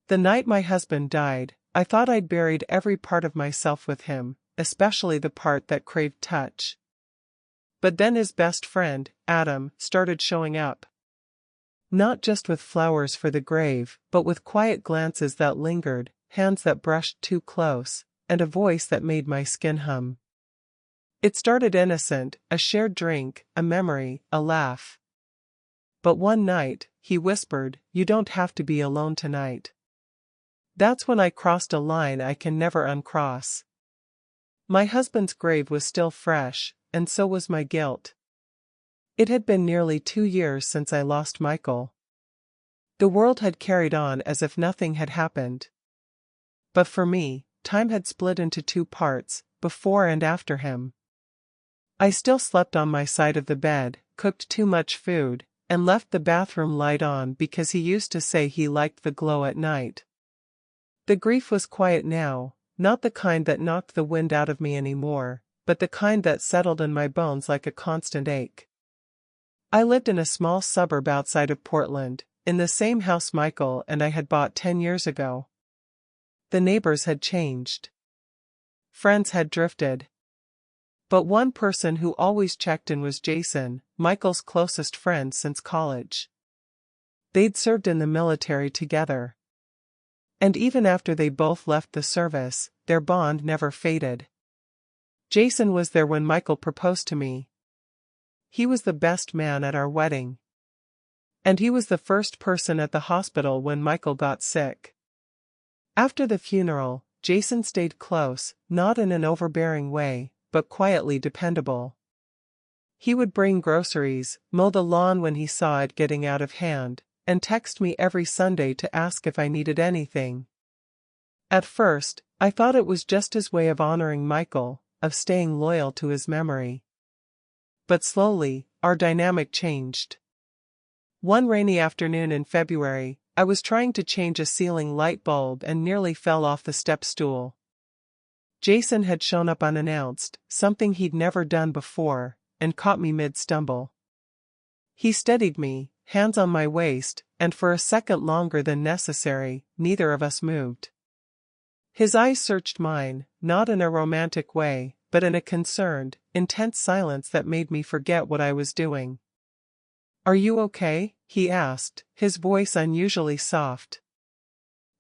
The night my husband died, I thought I'd buried every part of myself with him, especially the part that craved touch. But then his best friend, Adam, started showing up. Not just with flowers for the grave, but with quiet glances that lingered, hands that brushed too close, and a voice that made my skin hum. It started innocent, a shared drink, a memory, a laugh. But one night, he whispered, "You don't have to be alone tonight." That's when I crossed a line I can never uncross. My husband's grave was still fresh, and so was my guilt. It had been nearly 2 years since I lost Michael. The world had carried on as if nothing had happened. But for me, time had split into 2 parts, before and after him. I still slept on my side of the bed, cooked too much food, and left the bathroom light on because he used to say he liked the glow at night. The grief was quiet now, not the kind that knocked the wind out of me anymore, but the kind that settled in my bones like a constant ache. I lived in a small suburb outside of Portland, in the same house Michael and I had bought 10 years ago. The neighbors had changed. Friends had drifted. But one person who always checked in was Jason, Michael's closest friend since college. They'd served in the military together. And even after they both left the service, their bond never faded. Jason was there when Michael proposed to me. He was the best man at our wedding. And he was the first person at the hospital when Michael got sick. After the funeral, Jason stayed close, not in an overbearing way, but quietly dependable. He would bring groceries, mow the lawn when he saw it getting out of hand, and text me every Sunday to ask if I needed anything. At first, I thought it was just his way of honoring Michael, of staying loyal to his memory. But slowly, our dynamic changed. One rainy afternoon in February, I was trying to change a ceiling light bulb and nearly fell off the step stool. Jason had shown up unannounced, something he'd never done before, and caught me mid-stumble. He steadied me, hands on my waist, and for a second longer than necessary, neither of us moved. His eyes searched mine, not in a romantic way, but in a concerned, intense silence that made me forget what I was doing. "Are you okay?" he asked, his voice unusually soft.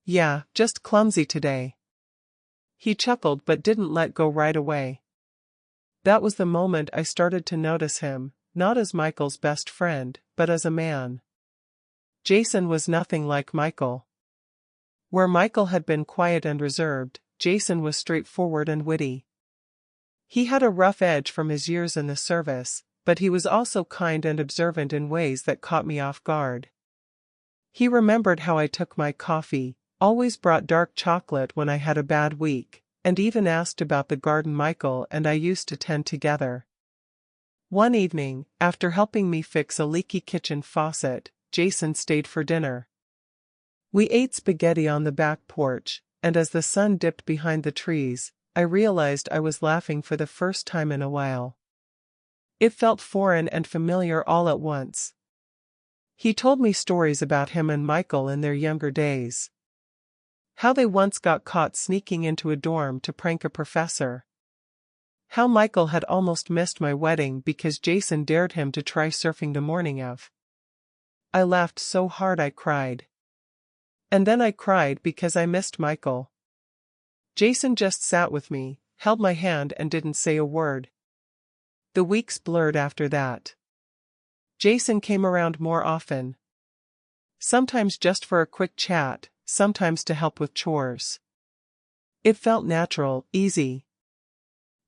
"Yeah, just clumsy today." He chuckled but didn't let go right away. That was the moment I started to notice him, not as Michael's best friend, but as a man. Jason was nothing like Michael. Where Michael had been quiet and reserved, Jason was straightforward and witty. He had a rough edge from his years in the service, but he was also kind and observant in ways that caught me off guard. He remembered how I took my coffee, always brought dark chocolate when I had a bad week, and even asked about the garden Michael and I used to tend together. One evening, after helping me fix a leaky kitchen faucet, Jason stayed for dinner. We ate spaghetti on the back porch, and as the sun dipped behind the trees, I realized I was laughing for the first time in a while. It felt foreign and familiar all at once. He told me stories about him and Michael in their younger days. How they once got caught sneaking into a dorm to prank a professor. How Michael had almost missed my wedding because Jason dared him to try surfing the morning of. I laughed so hard I cried. And then I cried because I missed Michael. Jason just sat with me, held my hand and didn't say a word. The weeks blurred after that. Jason came around more often. Sometimes just for a quick chat, sometimes to help with chores. It felt natural, easy.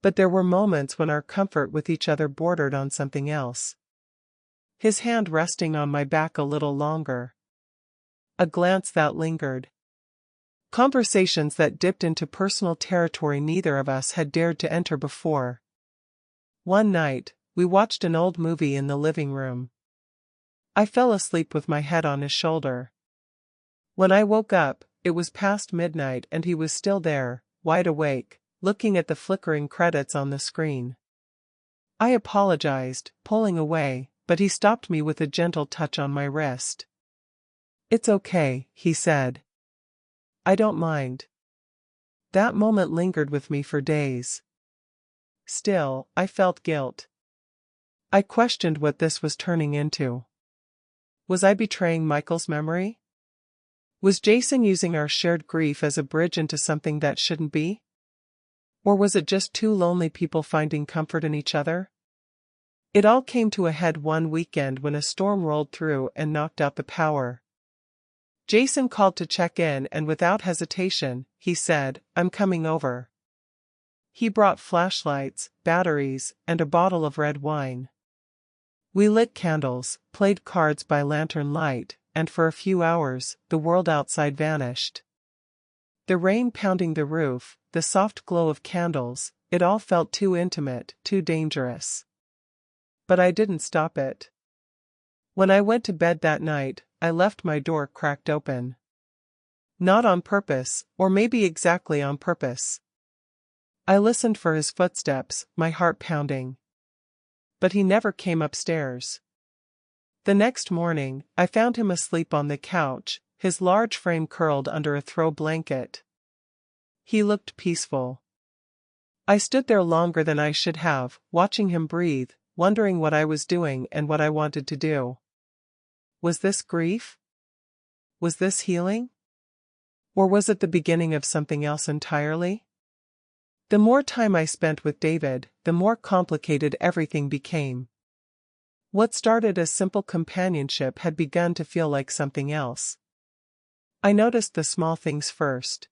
But there were moments when our comfort with each other bordered on something else. His hand resting on my back a little longer. A glance that lingered. Conversations that dipped into personal territory neither of us had dared to enter before. One night, we watched an old movie in the living room. I fell asleep with my head on his shoulder. When I woke up, it was past midnight and he was still there, wide awake, looking at the flickering credits on the screen. I apologized, pulling away, but he stopped me with a gentle touch on my wrist. "It's okay," he said. I don't mind. That moment lingered with me for days. Still, I felt guilt. I questioned what this was turning into. Was I betraying Michael's memory? Was Jason using our shared grief as a bridge into something that shouldn't be? Or was it just two lonely people finding comfort in each other? It all came to a head one weekend when a storm rolled through and knocked out the power. Jason called to check in, and without hesitation, he said, "I'm coming over." He brought flashlights, batteries, and a bottle of red wine. We lit candles, played cards by lantern light, and for a few hours, the world outside vanished. The rain pounding the roof, the soft glow of candles, it all felt too intimate, too dangerous. But I didn't stop it. When I went to bed that night, I left my door cracked open. Not on purpose, or maybe exactly on purpose. I listened for his footsteps, my heart pounding. But he never came upstairs. The next morning, I found him asleep on the couch, his large frame curled under a throw blanket. He looked peaceful. I stood there longer than I should have, watching him breathe, wondering what I was doing and what I wanted to do. Was this grief? Was this healing? Or was it the beginning of something else entirely? The more time I spent with David, the more complicated everything became. What started as simple companionship had begun to feel like something else. I noticed the small things first.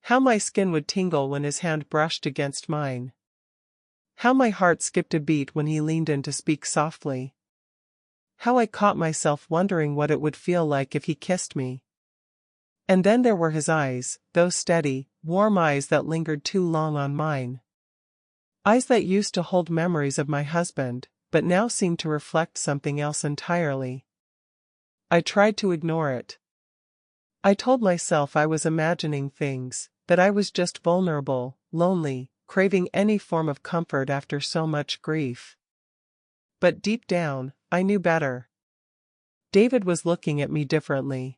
How my skin would tingle when his hand brushed against mine. How my heart skipped a beat when he leaned in to speak softly. How I caught myself wondering what it would feel like if he kissed me. And then there were his eyes, those steady, warm eyes that lingered too long on mine. Eyes that used to hold memories of my husband, but now seemed to reflect something else entirely. I tried to ignore it. I told myself I was imagining things, that I was just vulnerable, lonely, craving any form of comfort after so much grief. But deep down, I knew better. David was looking at me differently.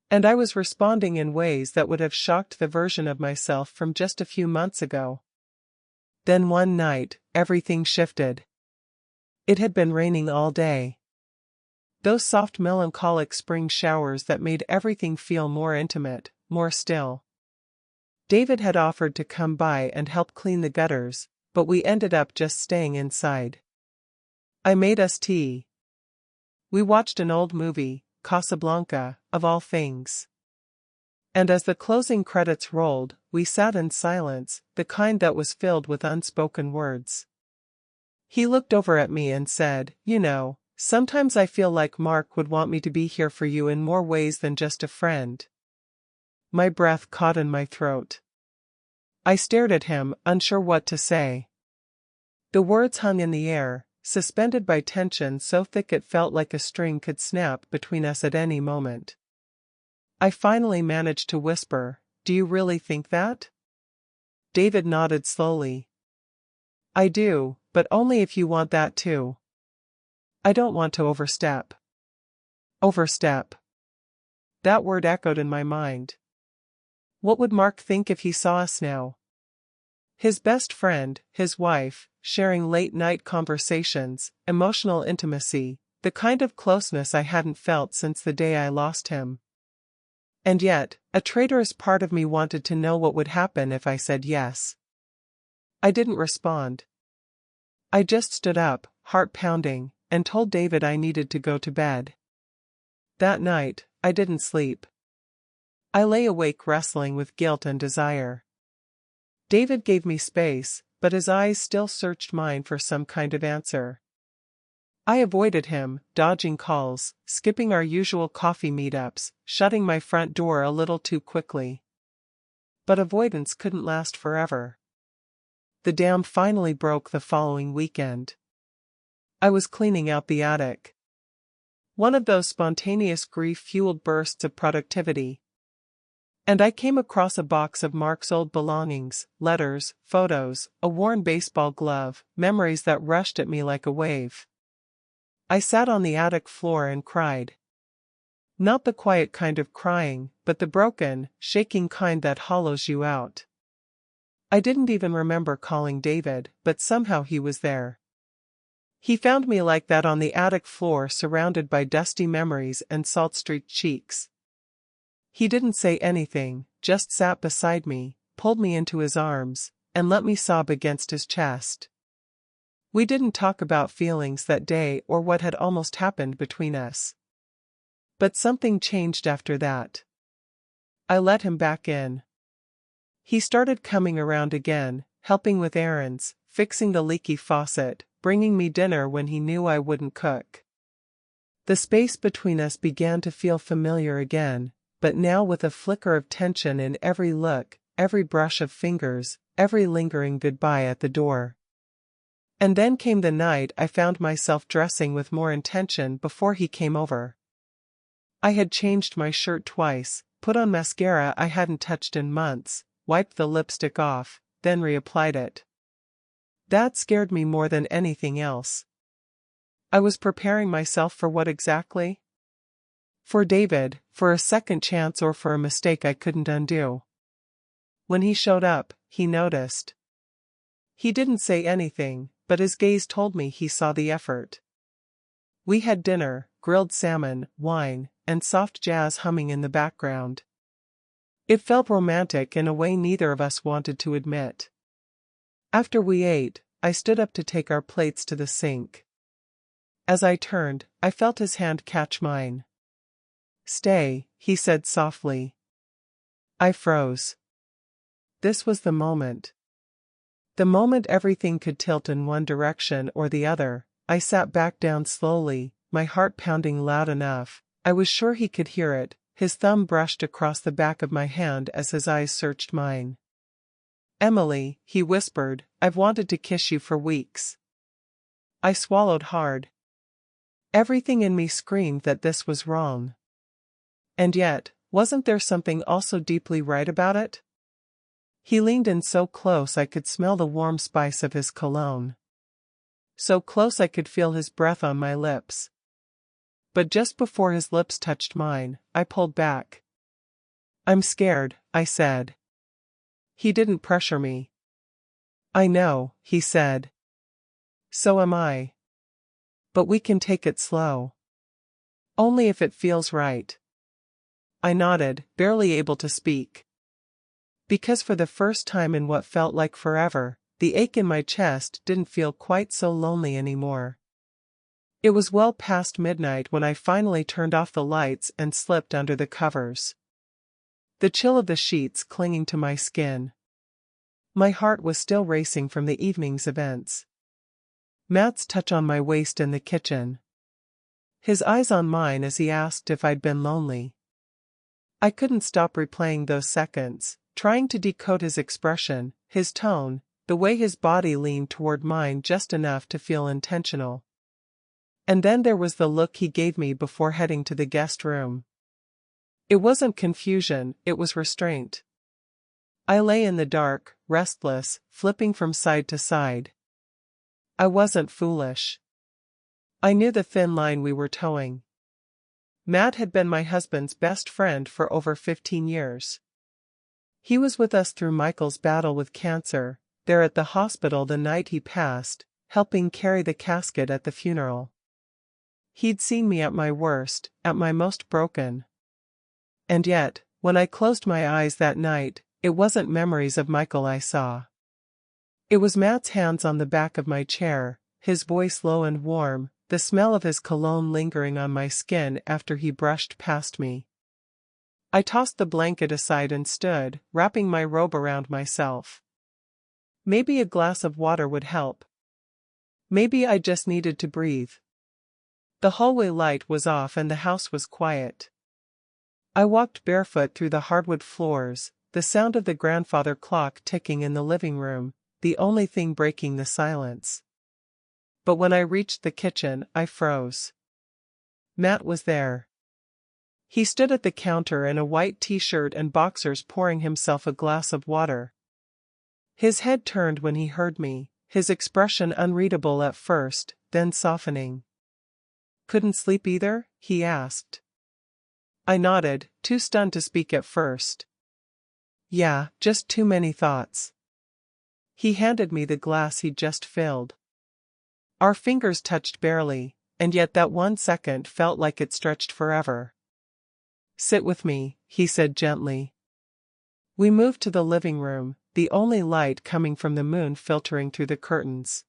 And I was responding in ways that would have shocked the version of myself from just a few months ago. Then one night, everything shifted. It had been raining all day. Those soft melancholic spring showers that made everything feel more intimate, more still. David had offered to come by and help clean the gutters, but we ended up just staying inside. I made us tea. We watched an old movie, Casablanca, of all things. And as the closing credits rolled, we sat in silence, the kind that was filled with unspoken words. He looked over at me and said, "You know, sometimes I feel like Mark would want me to be here for you in more ways than just a friend." My breath caught in my throat. I stared at him, unsure what to say. The words hung in the air, suspended by tension so thick it felt like a string could snap between us at any moment. I finally managed to whisper, "Do you really think that?" David nodded slowly. "I do, but only if you want that too. I don't want to overstep." Overstep. That word echoed in my mind. What would Mark think if he saw us now? His best friend, his wife, sharing late-night conversations, emotional intimacy, the kind of closeness I hadn't felt since the day I lost him. And yet, a traitorous part of me wanted to know what would happen if I said yes. I didn't respond. I just stood up, heart pounding, and told David I needed to go to bed. That night, I didn't sleep. I lay awake wrestling with guilt and desire. David gave me space, but his eyes still searched mine for some kind of answer. I avoided him, dodging calls, skipping our usual coffee meetups, shutting my front door a little too quickly. But avoidance couldn't last forever. The dam finally broke the following weekend. I was cleaning out the attic. One of those spontaneous grief-fueled bursts of productivity. And I came across a box of Mark's old belongings, letters, photos, a worn baseball glove, memories that rushed at me like a wave. I sat on the attic floor and cried. Not the quiet kind of crying, but the broken, shaking kind that hollows you out. I didn't even remember calling David, but somehow he was there. He found me like that on the attic floor, surrounded by dusty memories and salt-streaked cheeks. He didn't say anything, just sat beside me, pulled me into his arms, and let me sob against his chest. We didn't talk about feelings that day or what had almost happened between us. But something changed after that. I let him back in. He started coming around again, helping with errands, fixing the leaky faucet, bringing me dinner when he knew I wouldn't cook. The space between us began to feel familiar again, but now with a flicker of tension in every look, every brush of fingers, every lingering goodbye at the door. And then came the night I found myself dressing with more intention before he came over. I had changed my shirt twice, put on mascara I hadn't touched in months, wiped the lipstick off, then reapplied it. That scared me more than anything else. I was preparing myself for what exactly? For David, for a second chance, or for a mistake I couldn't undo. When he showed up, he noticed. He didn't say anything, but his gaze told me he saw the effort. We had dinner, grilled salmon, wine, and soft jazz humming in the background. It felt romantic in a way neither of us wanted to admit. After we ate, I stood up to take our plates to the sink. As I turned, I felt his hand catch mine. "Stay," he said softly. I froze. This was the moment. The moment everything could tilt in one direction or the other. I sat back down slowly, my heart pounding loud enough. I was sure he could hear it. His thumb brushed across the back of my hand as his eyes searched mine. "Emily," he whispered, "I've wanted to kiss you for weeks." I swallowed hard. Everything in me screamed that this was wrong. And yet, wasn't there something also deeply right about it? He leaned in so close I could smell the warm spice of his cologne. So close I could feel his breath on my lips. But just before his lips touched mine, I pulled back. "I'm scared," I said. He didn't pressure me. "I know," he said. "So am I. But we can take it slow. Only if it feels right." I nodded, barely able to speak. Because for the first time in what felt like forever, the ache in my chest didn't feel quite so lonely anymore. It was well past midnight when I finally turned off the lights and slipped under the covers. The chill of the sheets clinging to my skin. My heart was still racing from the evening's events. Matt's touch on my waist in the kitchen. His eyes on mine as he asked if I'd been lonely. I couldn't stop replaying those seconds, trying to decode his expression, his tone, the way his body leaned toward mine just enough to feel intentional. And then there was the look he gave me before heading to the guest room. It wasn't confusion, it was restraint. I lay in the dark, restless, flipping from side to side. I wasn't foolish. I knew the thin line we were towing. Matt had been my husband's best friend for over 15 years. He was with us through Michael's battle with cancer, there at the hospital the night he passed, helping carry the casket at the funeral. He'd seen me at my worst, at my most broken. And yet, when I closed my eyes that night, it wasn't memories of Michael I saw. It was Matt's hands on the back of my chair, his voice low and warm, the smell of his cologne lingering on my skin after he brushed past me. I tossed the blanket aside and stood, wrapping my robe around myself. Maybe a glass of water would help. Maybe I just needed to breathe. The hallway light was off and the house was quiet. I walked barefoot through the hardwood floors, the sound of the grandfather clock ticking in the living room, the only thing breaking the silence. But when I reached the kitchen, I froze. Matt was there. He stood at the counter in a white t-shirt and boxers, pouring himself a glass of water. His head turned when he heard me, his expression unreadable at first, then softening. "Couldn't sleep either?" he asked. I nodded, too stunned to speak at first. Yeah, just too many thoughts. He handed me the glass he'd just filled. Our fingers touched barely, and yet that 1 second felt like it stretched forever. Sit with me, he said gently. We moved to the living room, the only light coming from the moon filtering through the curtains.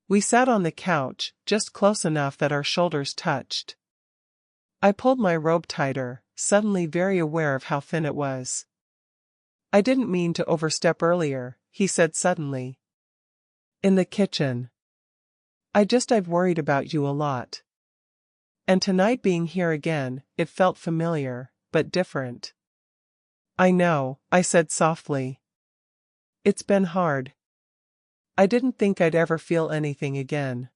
We sat on the couch, just close enough that our shoulders touched. I pulled my robe tighter, suddenly very aware of how thin it was. I didn't mean to overstep earlier, he said suddenly. In the kitchen. I've worried about you a lot. And tonight being here again, it felt familiar, but different. I know, I said softly. It's been hard. I didn't think I'd ever feel anything again.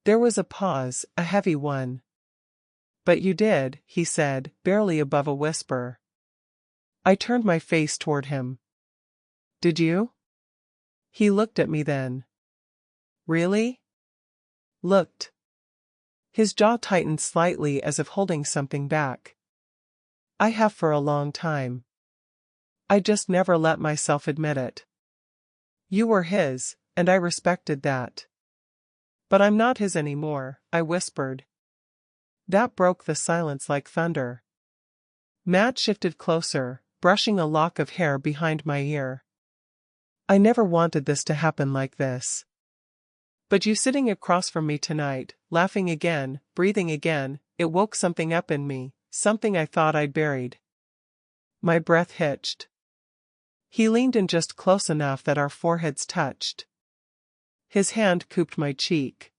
There was a pause, a heavy one. But you did, he said, barely above a whisper. I turned my face toward him. Did you? He looked at me then. Really? Looked. His jaw tightened slightly as if holding something back. I have for a long time. I just never let myself admit it. You were his, and I respected that. But I'm not his anymore, I whispered. That broke the silence like thunder. Matt shifted closer, brushing a lock of hair behind my ear. I never wanted this to happen like this. But you sitting across from me tonight, laughing again, breathing again, it woke something up in me, something I thought I'd buried. My breath hitched. He leaned in just close enough that our foreheads touched. His hand cooped my cheek.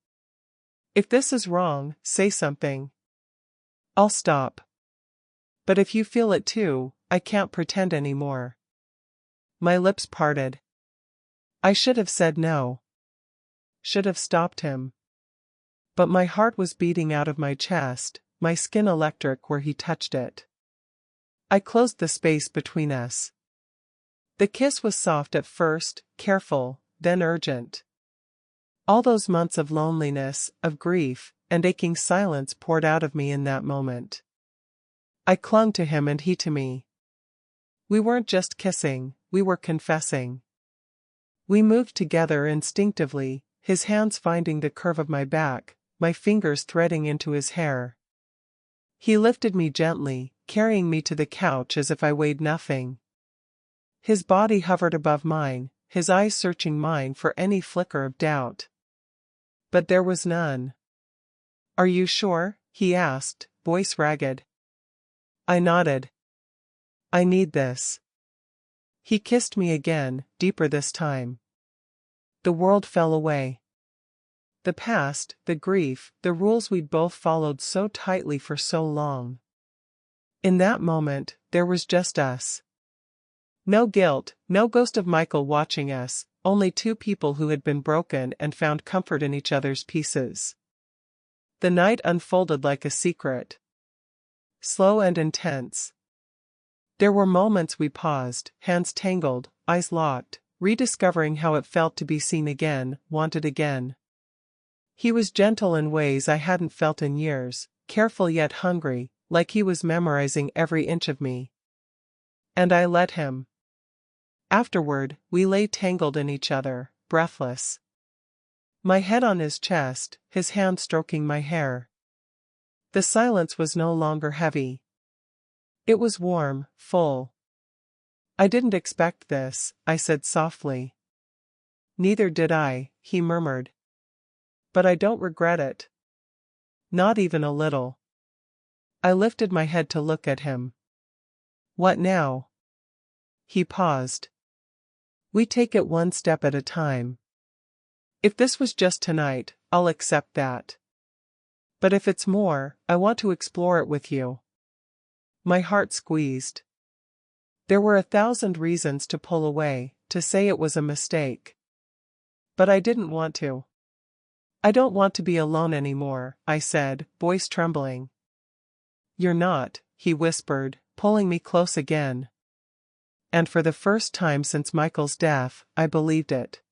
If this is wrong, say something. I'll stop. But if you feel it too, I can't pretend anymore. My lips parted. I should have said no. Should have stopped him. But my heart was beating out of my chest, my skin electric where he touched it. I closed the space between us. The kiss was soft at first, careful, then urgent. All those months of loneliness, of grief, and aching silence poured out of me in that moment. I clung to him and he to me. We weren't just kissing, we were confessing. We moved together instinctively, his hands finding the curve of my back, my fingers threading into his hair. He lifted me gently, carrying me to the couch as if I weighed nothing. His body hovered above mine, his eyes searching mine for any flicker of doubt. But there was none. Are you sure? He asked, voice ragged. I nodded. I need this. He kissed me again, deeper this time. The world fell away. The past, the grief, the rules we'd both followed so tightly for so long. In that moment, there was just us. No guilt, no ghost of Michael watching us, only two people who had been broken and found comfort in each other's pieces. The night unfolded like a secret. Slow and intense. There were moments we paused, hands tangled, eyes locked, rediscovering how it felt to be seen again, wanted again. He was gentle in ways I hadn't felt in years, careful yet hungry, like he was memorizing every inch of me. And I let him. Afterward, we lay tangled in each other, breathless. My head on his chest, his hand stroking my hair. The silence was no longer heavy. It was warm, full. I didn't expect this, I said softly. Neither did I, he murmured. But I don't regret it. Not even a little. I lifted my head to look at him. What now? He paused. We take it one step at a time. If this was just tonight, I'll accept that. But if it's more, I want to explore it with you. My heart squeezed. There were 1,000 reasons to pull away, to say it was a mistake. But I didn't want to. I don't want to be alone anymore, I said, voice trembling. You're not, he whispered, pulling me close again. And for the first time since Michael's death, I believed it.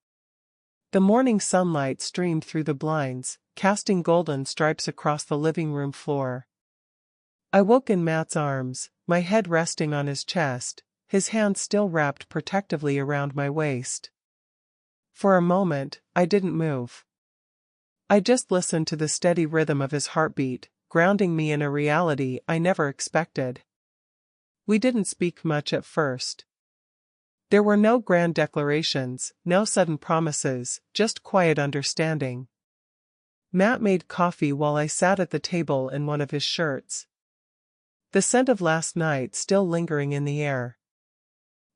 The morning sunlight streamed through the blinds, casting golden stripes across the living room floor. I woke in Matt's arms, my head resting on his chest, his hands still wrapped protectively around my waist. For a moment, I didn't move. I just listened to the steady rhythm of his heartbeat, grounding me in a reality I never expected. We didn't speak much at first. There were no grand declarations, no sudden promises, just quiet understanding. Matt made coffee while I sat at the table in one of his shirts, the scent of last night still lingering in the air.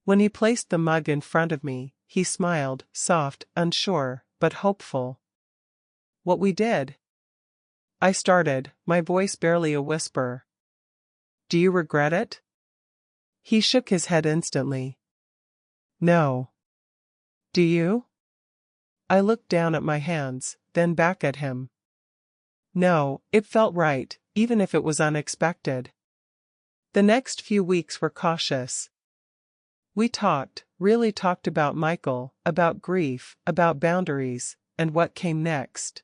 When he placed the mug in front of me, he smiled, soft, unsure, but hopeful. What we did? I started, my voice barely a whisper. Do you regret it? He shook his head instantly. No. Do you? I looked down at my hands, then back at him. No, it felt right, even if it was unexpected. The next few weeks were cautious. We talked, really talked about Michael, about grief, about boundaries, and what came next.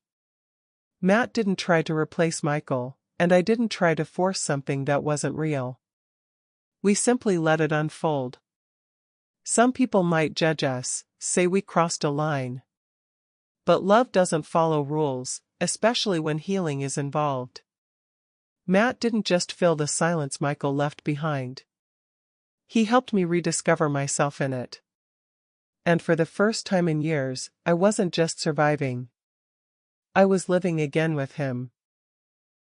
Matt didn't try to replace Michael, and I didn't try to force something that wasn't real. We simply let it unfold. Some people might judge us, say we crossed a line. But love doesn't follow rules, especially when healing is involved. Matt didn't just fill the silence Michael left behind. He helped me rediscover myself in it. And for the first time in years, I wasn't just surviving. I was living again with him.